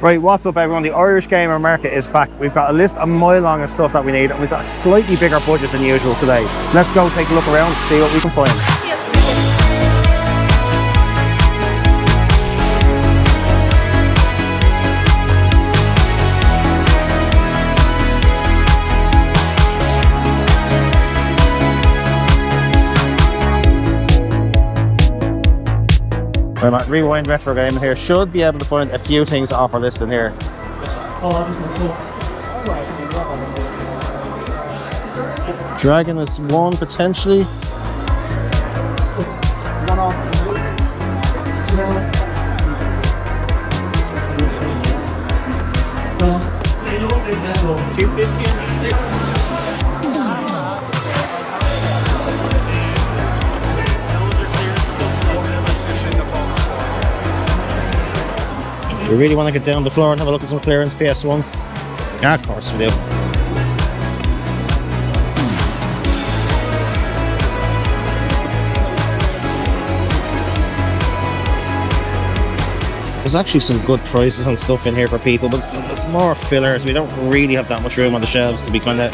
Right, what's up everyone? The Irish Gamer Market is back. We've got a list a mile long of stuff that we need, and we've got a slightly bigger budget than usual today. So let's go take a look around and see what we can find. Right, Matt, Rewind Retro Gaming here. Should be able to find a few things off our list in here. Dragon is one potentially. We really want to get down the floor and have a look at some clearance PS1. Yeah, of course we do. There's actually some good prices on stuff in here for people, but it's more fillers. We don't really have that much room on the shelves to be kind of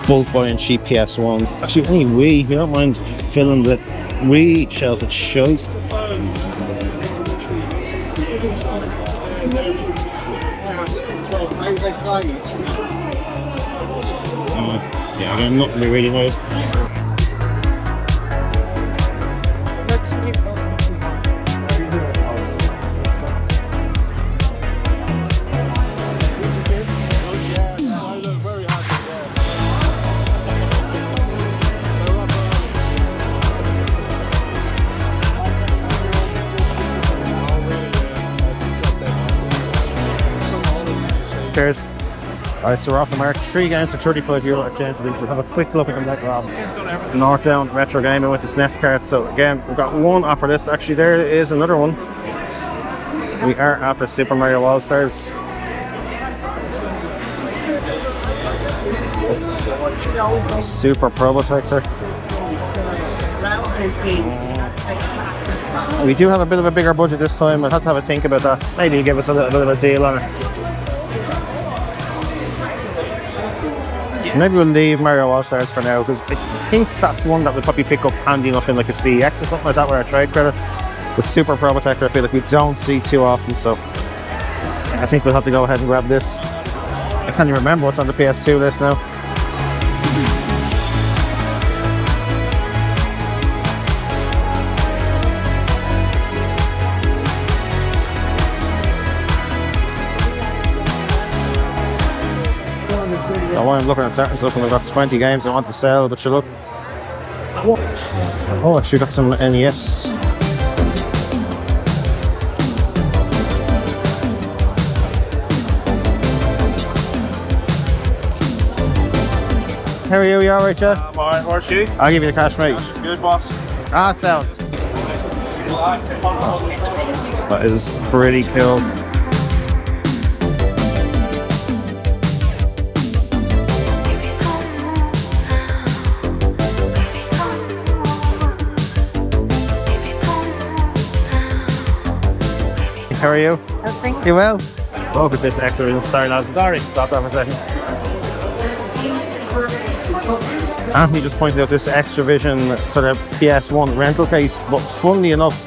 bulk buying cheap PS1. Actually, any Wii, we don't mind filling the Wii shelf. It's shite. Yeah, again, nothing really nice. Cheers. Alright, so we're off the mark. 3 games for €35 exchange. We'll have a quick look at that, Rob. North Down Retro Gaming with the SNES cards. So again, we've got one off our list. Actually, there is another one. We are after Super Mario All-Stars. Super Pro Protector. We do have a bit of a bigger budget this time. I'll have to have a think about that. Maybe give us a little bit of a deal on it. Maybe we'll leave Mario All-Stars for now, because I think that's one that would probably pick up handy enough in like a CX or something like that with our trade credit. With Super Pro Protector, I feel like we don't see too often, so I think we'll have to go ahead and grab this. I can't even remember what's on the PS2 list now. I'm looking at certain stuff and we've got 20 games I want to sell, but you look. Oh, actually got some NES. How are you? You alright, Joe? I'm alright, what's you? I'll give you the cash, mate. That's good, boss. Ah, sound. That is pretty cool. How are you? Oh, thank you. You well? Oh, look at this extra. Sorry, lads. Sorry. Stop that for a second. Anthony just pointed out this Extra Vision sort of PS1 rental case, but funnily enough,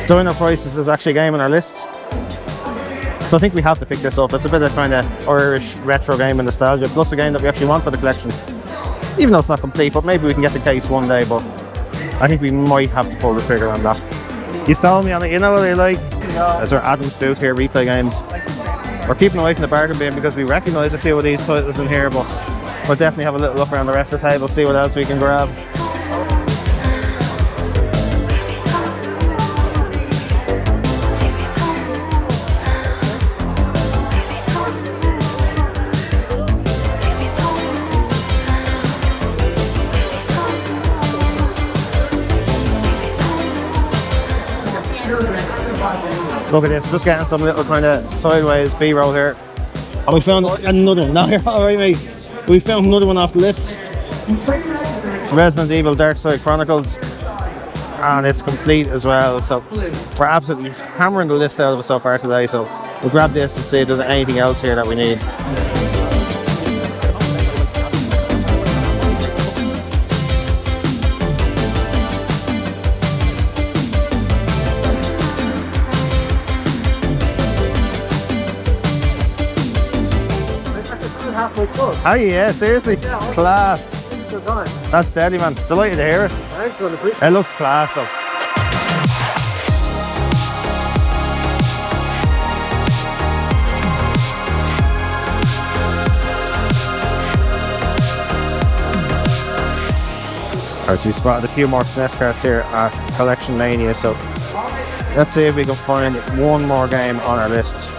Dino Crisis is actually a game on our list. So I think we have to pick this up. It's a bit of kind of Irish retro game and nostalgia, plus a game that we actually want for the collection. Even though it's not complete, but maybe we can get the case one day, but I think we might have to pull the trigger on that. You sold me on it, you know what I like? There's our Adam's Boot here, replay games. We're keeping away from the bargain bin because we recognise a few of these titles in here, but we'll definitely have a little look around the rest of the table, see what else we can grab. Look at this, just getting some little kind of sideways B-roll here. And we found another one. Now you're alright, mate. We found another one off the list. Resident Evil Dark Side Chronicles. And it's complete as well. So we're absolutely hammering the list out of it so far today. So We'll grab this and see if there's anything else here that we need. Oh yeah, seriously? Yeah, class. That's deadly, man. Delighted to hear it. Thanks, man. Appreciate it. It looks class though. Alright, so we spotted a few more SNES cards here at Collection Mania, so let's see if we can find one more game on our list.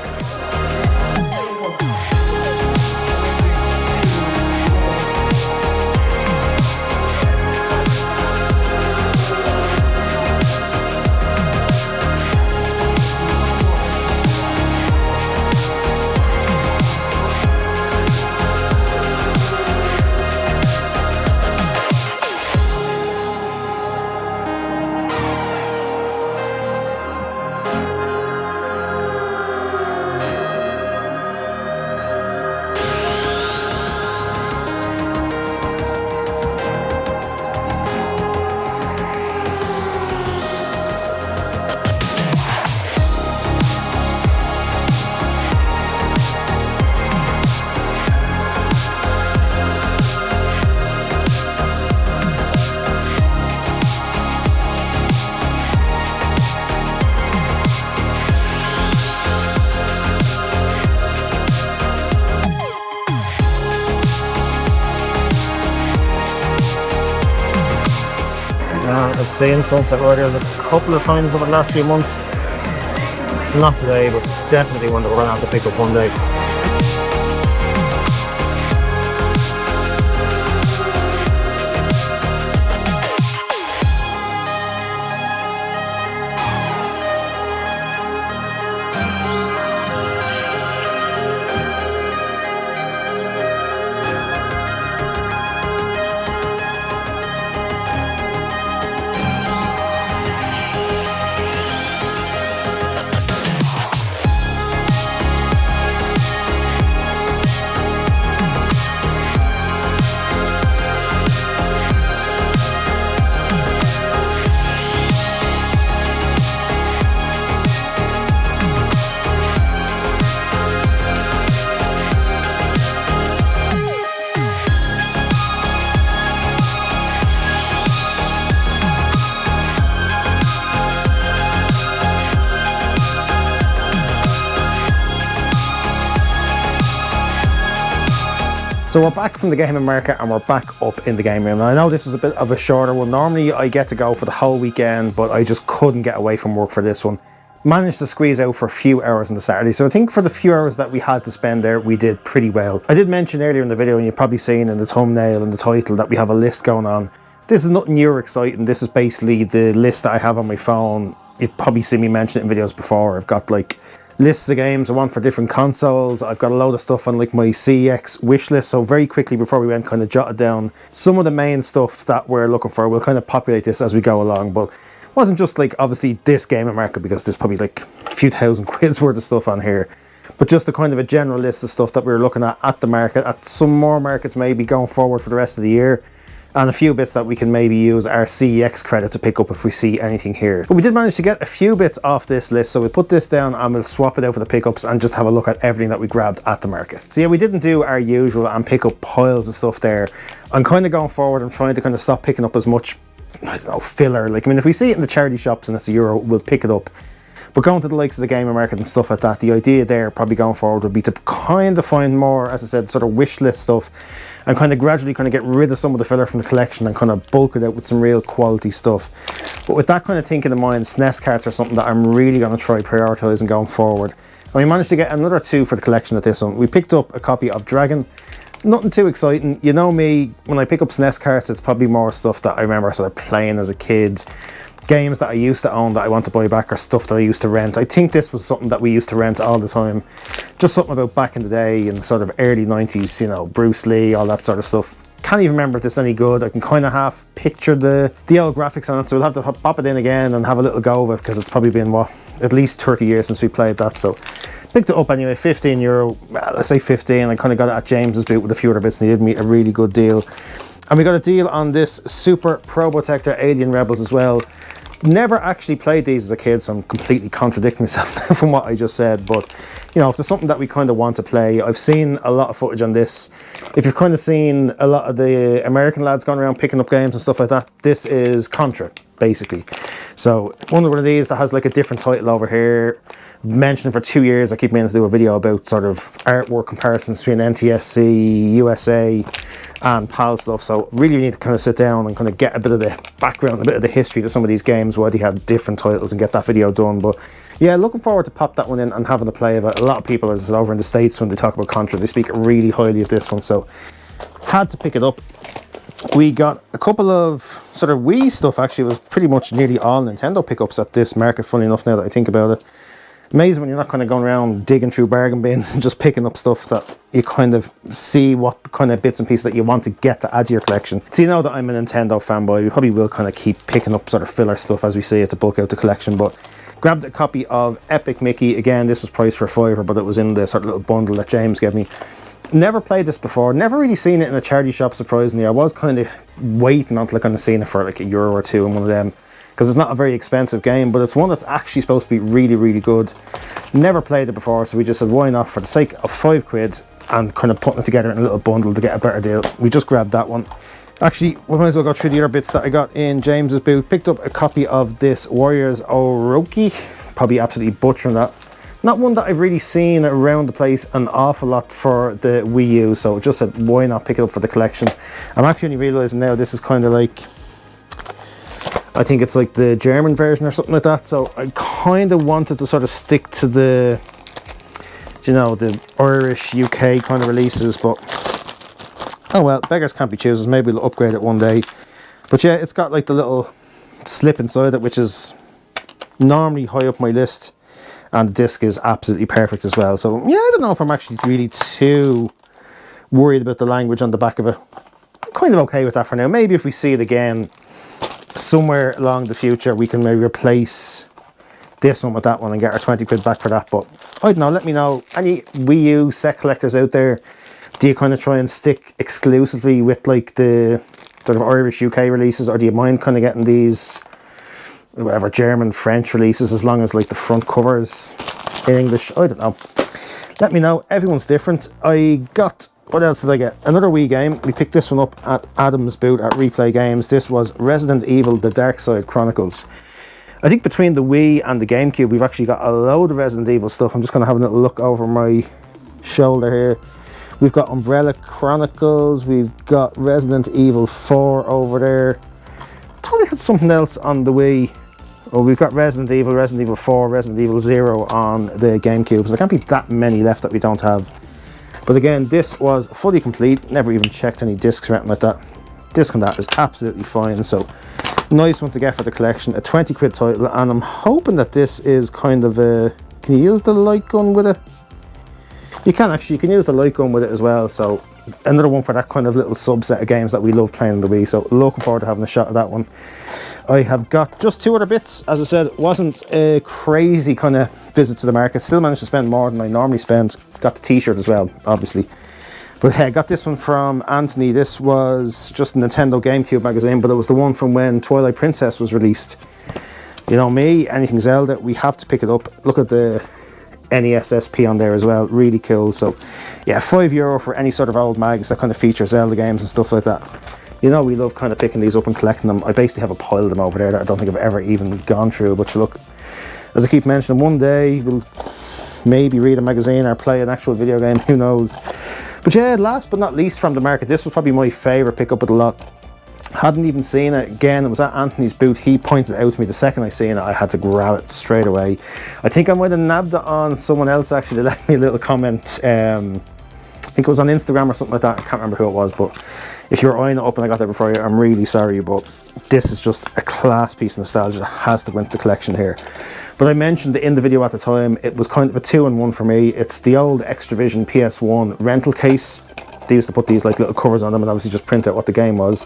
I've seen Sunset Riders a couple of times over the last few months. Not today, but definitely one that we're going to have to pick up one day. So we're back from the gaming market and we're back up in the game room. Now I know this was a bit of a shorter one. Normally I get to go for the whole weekend, but I just couldn't get away from work for this one. Managed to squeeze out for a few hours on the Saturday. So I think for the few hours that we had to spend there, we did pretty well. I did mention earlier in the video, and you've probably seen in the thumbnail and the title, that we have a list going on. This is nothing new or exciting. This is basically the list that I have on my phone. You've probably seen me mention it in videos before. I've got like lists of games I want for different consoles. I've got a load of stuff on like my CEX wish list. So very quickly before we went, kind of jotted down some of the main stuff that we're looking for. We'll kind of populate this as we go along, but it wasn't just like obviously this gaming market, because there's probably like a few thousand quid's worth of stuff on here, but just a kind of a general list of stuff that we were looking at the market, at some more markets maybe going forward for the rest of the year. And a few bits that we can maybe use our CEX credit to pick up if we see anything here. But we did manage to get a few bits off this list, so we'll put this down and we'll swap it out for the pickups and just have a look at everything that we grabbed at the market. So yeah, we didn't do our usual and pick up piles of stuff there. I'm kind of going forward, I'm trying to kind of stop picking up as much, I don't know, filler. Like, I mean, if we see it in the charity shops and it's €1, we'll pick it up. But going to the likes of the gaming market and stuff like that, the idea there probably going forward would be to kind of find more, as I said, sort of wish list stuff, and kind of gradually kind of get rid of some of the filler from the collection and kind of bulk it out with some real quality stuff. But with that kind of thinking in mind, SNES cards are something that I'm really going to try prioritising going forward. And we managed to get another 2 for the collection of this one. We picked up a copy of Dragon. Nothing too exciting. You know me, when I pick up SNES cards, it's probably more stuff that I remember sort of playing as a kid. Games that I used to own that I want to buy back, or stuff that I used to rent. I think this was something that we used to rent all the time. Just something about back in the day, in the sort of early 90s, you know, Bruce Lee, all that sort of stuff. Can't even remember if this is any good. I can kind of half picture the old graphics on it, so we'll have to pop it in again and have a little go of it, because it's probably been, what, at least 30 years since we played that. So Picked it up anyway, €15. Let's say 15. I kind of got it at James's boot with a few other bits, and he did me a really good deal. And we got a deal on this Super Probotector Alien Rebels as well. Never actually played these as a kid, so I'm completely contradicting myself from what I just said. But, you know, if there's something that we kind of want to play, I've seen a lot of footage on this. If you've kind of seen a lot of the American lads going around picking up games and stuff like that, this is Contra, basically. So, one of these that has like a different title over here. Mentioned for 2 years, I keep meaning to do a video about sort of artwork comparisons between NTSC, USA, and PAL stuff. So really need to kind of sit down and kind of get a bit of the background, a bit of the history to some of these games, why they had different titles, and get that video done. But yeah, looking forward to pop that one in and having a play of it. A lot of people, as I said, over in the States, when they talk about Contra, they speak really highly of this one, so had to pick it up. We got a couple of sort of Wii stuff. Actually, it was pretty much nearly all Nintendo pickups at this market, funny enough, now that I think about it. Amazing when you're not kind of going around digging through bargain bins and just picking up stuff that you kind of see what kind of bits and pieces that you want to get to add to your collection. So you know that I'm a Nintendo fanboy. We probably will kind of keep picking up sort of filler stuff as we see it to bulk out the collection. But grabbed a copy of Epic Mickey. Again, this was priced for £5, but it was in the sort of little bundle that James gave me. Never played this before. Never really seen it in a charity shop, surprisingly. I was kind of waiting until I kind of seen it for like €1 or €2 in one of them, because it's not a very expensive game, but it's one that's actually supposed to be really, really good. Never played it before, so we just said, why not, for the sake of £5 and kind of putting it together in a little bundle to get a better deal. We just grabbed that one. Actually, we might as well go through the other bits that I got in James's boot. Picked up a copy of this Warriors Orochi. Probably absolutely butchering that. Not one that I've really seen around the place an awful lot for the Wii U, so just said, why not pick it up for the collection. I'm actually only realising now this is kind of like, I think it's like the German version or something like that, so I kind of wanted to sort of stick to the, you know, the Irish, UK kind of releases, but oh well, beggars can't be choosers. Maybe we'll upgrade it one day. But yeah, it's got like the little slip inside it, which is normally high up my list, and the disc is absolutely perfect as well. So yeah, I don't know if I'm actually really too worried about the language on the back of it. I'm kind of okay with that for now. Maybe if we see it again somewhere along the future, we can maybe replace this one with that one and get our £20 back for that. But I don't know, let me know. Any Wii U set collectors out there, do you kind of try and stick exclusively with like the sort of Irish, UK releases, or do you mind kind of getting these whatever German, French releases, as long as like the front covers in English? I don't know, let me know. Everyone's different. I got, what else did I get? Another Wii game. We picked this one up at Adam's boot at Replay Games. This was Resident Evil The Dark Side Chronicles. I think between the Wii and the GameCube, we've actually got a load of Resident Evil stuff. I'm just going to have a little look over my shoulder here. We've got Umbrella Chronicles. We've got Resident Evil 4 over there. I thought we had something else on the Wii. Oh, we've got Resident Evil 4, Resident Evil 0 on the GameCube. So there can't be that many left that we don't have. But again, this was fully complete. Never even checked any discs or anything like that. Disc on that is absolutely fine. So nice one to get for the collection. A £20 title, and I'm hoping that this is kind of a, can you use the light gun with it? You can actually, you can use the light gun with it as well. So another one for that kind of little subset of games that we love playing on the Wii. So looking forward to having a shot at that one. I have got just 2 other bits. As I said, it wasn't a crazy kind of visit to the market. Still managed to spend more than I normally spend. Got the t-shirt as well, obviously. But hey, I got this one from Anthony. This was just a Nintendo GameCube magazine, but it was the one from when Twilight Princess was released. You know me, anything Zelda, we have to pick it up. Look at the NES SP on there as well. Really cool. So yeah, €5 for any sort of old mags that kind of feature Zelda games and stuff like that. You know, we love kind of picking these up and collecting them. I basically have a pile of them over there that I don't think I've ever even gone through. But look, as I keep mentioning, one day we'll maybe read a magazine or play an actual video game, who knows. But yeah, last but not least from the market, this was probably my favourite pickup of the lot. Hadn't even seen it. Again, it was at Anthony's boot. He pointed it out to me. The second I seen it, I had to grab it straight away. I think I might have nabbed it on someone else actually. They left me a little comment. I think it was on Instagram or something like that. I can't remember who it was, but if you were eyeing it up and I got there before you, I'm really sorry, but this is just a class piece of nostalgia that has to go into the collection here. But I mentioned in the video at the time, it was kind of a 2-in-1 for me. It's the old Extravision PS1 rental case. They used to put these like little covers on them and obviously just print out what the game was.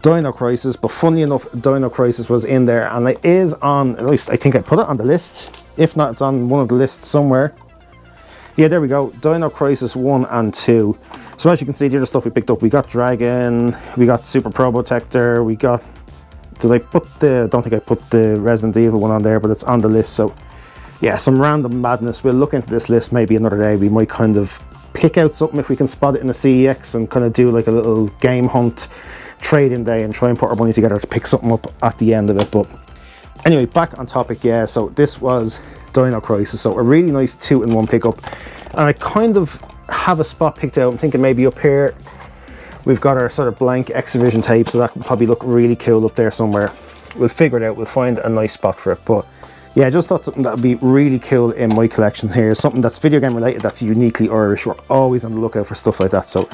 Dino Crisis, but funny enough, Dino Crisis was in there, and it is on, at least I think I put it on the list. If not, it's on one of the lists somewhere. Yeah, there we go. Dino Crisis 1 and 2. So as you can see, the other stuff we picked up, we got Dragon, we got Super Probotector, we got... Did I put the... I don't think I put the Resident Evil one on there, but it's on the list. So yeah, some random madness. We'll look into this list maybe another day. We might kind of pick out something if we can spot it in a CEX and kind of do like a little game hunt trading day and try and put our money together to pick something up at the end of it. But anyway, back on topic. Yeah, so this was Dino Crisis. So a really nice 2-in-1 pickup. And I kind of have a spot picked out. I'm thinking maybe up here we've got our sort of blank X-Division tape, so that can probably look really cool up there somewhere. We'll figure it out. We'll find a nice spot for it. But yeah, I just thought something that would be really cool in my collection here. Something that's video game related, that's uniquely Irish. We're always on the lookout for stuff like that. So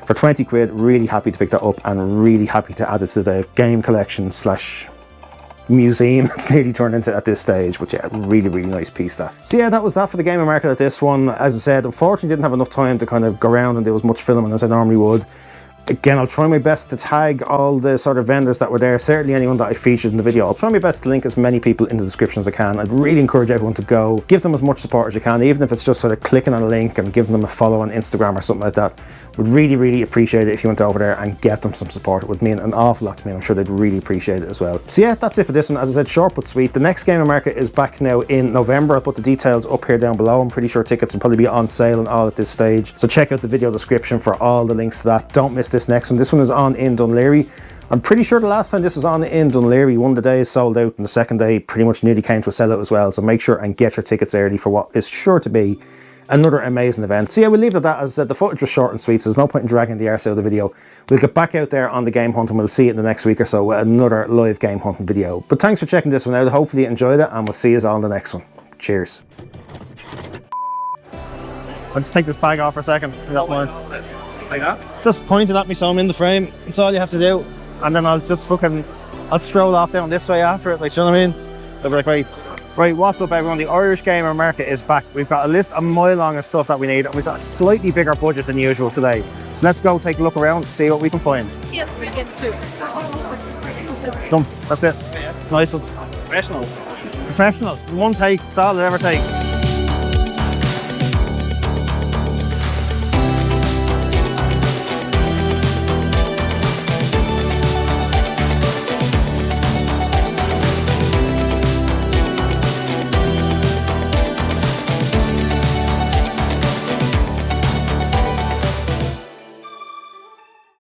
for 20 quid, really happy to pick that up and really happy to add it to the game collection slash museum it's nearly turned into at this stage. But yeah, really nice piece that. So yeah, that was that for the gaming market at this one. As I said, unfortunately didn't have enough time to kind of go around and do as much filming as I normally would. Again, I'll try my best to tag all the sort of vendors that were there, certainly anyone that I featured in the video. I'll try my best to link as many people in the description as I can. I'd really encourage everyone to go, give them as much support as you can, even if it's just sort of clicking on a link and giving them a follow on Instagram or something like that. Would really appreciate it if you went over there and get them some support. It would mean an awful lot to me, and I'm sure they'd really appreciate it as well. So yeah, that's it for this one. As I said, short but sweet. The next gaming market is back now in November. I'll put the details up here down below. I'm pretty sure tickets will probably be on sale and all at this stage. So check out the video description for all the links to that. Don't miss this next one. This one is on in Dunleary. I'm pretty sure the last time this was on in Dunleary, one of the days sold out and the second day pretty much nearly came to a sellout as well. So make sure and get your tickets early for what is sure to be another amazing event. So yeah, we'll leave it at that. As I said, the footage was short and sweet, so there's no point in dragging the arse out of the video. We'll get back out there on the game hunt and we'll see it in the next week or so with another live game hunting video. But thanks for checking this one out. Hopefully you enjoyed it and we'll see you all in the next one. Cheers. I'll just take this bag off for a second. Like that? Just point it at me so I'm in the frame. That's all you have to do. And then I'll just I'll stroll off down this way after it, like, you know what I mean? They'll be like, right, what's up everyone? The Irish gamer market is back. We've got a list a mile long of stuff that we need, and we've got a slightly bigger budget than usual today. So let's go take a look around and see what we can find. Yes, we get two. Done. That's it. Nice one. Professional. Professional. One take. That's all it ever takes.